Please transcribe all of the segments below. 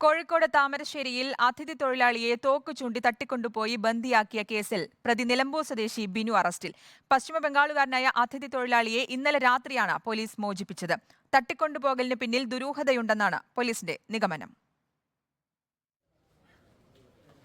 കോഴിക്കോട് താമരശ്ശേരിയിൽ അതിഥി തൊഴിലാളിയെ തോക്ക് ചൂണ്ടി തട്ടിക്കൊണ്ടുപോയി ബന്ദിയാക്കിയ കേസിൽ പ്രതി നിലമ്പൂർ സ്വദേശി ബിനു അറസ്റ്റിൽ. പശ്ചിമബംഗാളുകാരനായ അതിഥി തൊഴിലാളിയെ ഇന്നലെ രാത്രിയാണ് പോലീസ് മോചിപ്പിച്ചത്. തട്ടിക്കൊണ്ടുപോകലിന് പിന്നിൽ ദുരൂഹതയുണ്ടെന്നാണ് പോലീസിന്റെ നിഗമനം.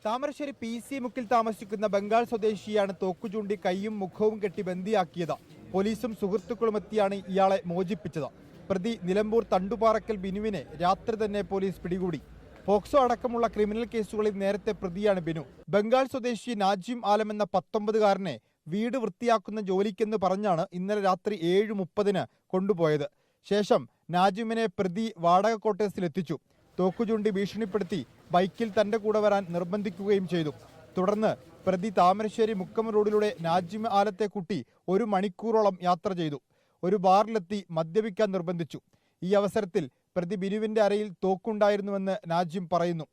താമരശ്ശേരി PC മുക്കിൽ താമസിക്കുന്ന ബംഗാൾ സ്വദേശിയാണ് തോക്കു ചൂണ്ടി കൈയും മുഖവും കെട്ടി ബന്ദിയാക്കിയത്. പോലീസും സുഹൃത്തുക്കളും എത്തിയാണ് ഇയാളെ മോചിപ്പിച്ചത്. പ്രതി നിലമ്പൂർ തണ്ടുപാറക്കൽ ബിനുവിനെ രാത്രി തന്നെ പോലീസ് പിടികൂടി. പോക്സോ അടക്കമുള്ള ക്രിമിനൽ കേസുകളിൽ നേരത്തെ പ്രതിയാണ് ബിനു. ബംഗാൾ സ്വദേശി നാജിം ആലം എന്ന 19-കാരനെ വീട് വൃത്തിയാക്കുന്ന ജോലിക്കെന്ന് പറഞ്ഞാണ് ഇന്നലെ രാത്രി 7:30-ന് കൊണ്ടുപോയത്. ശേഷം നാജിമിനെ പ്രതി വാടക ക്വാർട്ടേഴ്സിലെത്തിച്ചു. തോക്കുചൂണ്ടി ഭീഷണിപ്പെടുത്തി ബൈക്കിൽ തന്റെ കൂടെ വരാൻ നിർബന്ധിക്കുകയും ചെയ്തു. തുടർന്ന് പ്രതി താമരശ്ശേരി മുക്കം റോഡിലൂടെ നാജിം ആലത്തെ കൂട്ടി 1 മണിക്കൂറോളം യാത്ര ചെയ്തു. ഒരു ബാറിലെത്തി മദ്യപിക്കാൻ നിർബന്ധിച്ചു. ഈ അവസരത്തിൽ പ്രതി ബിനുവിന്റെ അരയിൽ തോക്കുണ്ടായിരുന്നുവെന്ന് നാജിം പറയുന്നു.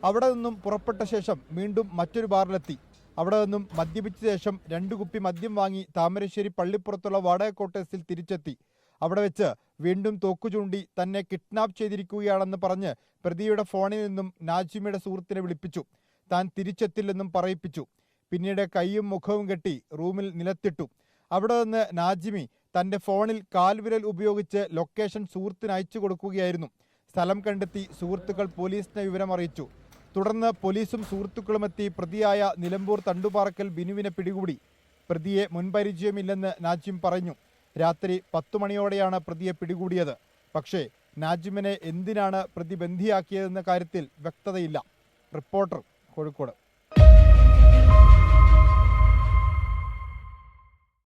അവിടെ നിന്നും പുറപ്പെട്ട ശേഷം വീണ്ടും മറ്റൊരു ബാറിലെത്തി. അവിടെ നിന്നും മദ്യപിച്ച ശേഷം 2 കുപ്പി മദ്യം വാങ്ങി താമരശ്ശേരി പള്ളിപ്പുറത്തുള്ള വാടക ക്വാർട്ടേഴ്സിൽ തിരിച്ചെത്തി. അവിടെ വെച്ച് വീണ്ടും തോക്കു ചൂണ്ടി തന്നെ കിഡ്നാപ്പ് ചെയ്തിരിക്കുകയാണെന്ന് പറഞ്ഞ് പ്രതിയുടെ ഫോണിൽ നിന്നും നാജിമയുടെ സുഹൃത്തിനെ വിളിപ്പിച്ചു. താൻ തിരിച്ചെത്തില്ലെന്നും പറയിപ്പിച്ചു. പിന്നീട് കൈയും മുഖവും കെട്ടി റൂമിൽ നിലത്തിട്ടു. അവിടെ നിന്ന് നാജിമി തന്റെ ഫോണിൽ കാൽവിരൽ ഉപയോഗിച്ച് ലൊക്കേഷൻ സുഹൃത്തിന് അയച്ചു കൊടുക്കുകയായിരുന്നു. സ്ഥലം കണ്ടെത്തി സുഹൃത്തുക്കൾ പോലീസിനെ വിവരമറിയിച്ചു. തുടർന്ന് പോലീസും സുഹൃത്തുക്കളുമെത്തി പ്രതിയായ നിലമ്പൂർ തണ്ടുപാറക്കൽ ബിനുവിനെ പിടികൂടി. പ്രതിയെ മുൻപരിചയമില്ലെന്ന് നാജിം പറഞ്ഞു. രാത്രി 10 മണിയോടെയാണ് പ്രതിയെ പിടികൂടിയത്. പക്ഷേ നാജിമിനെ എന്തിനാണ് പ്രതി ബന്ദിയാക്കിയതെന്ന കാര്യത്തിൽ വ്യക്തതയില്ല. റിപ്പോർട്ടർ, കോഴിക്കോട്.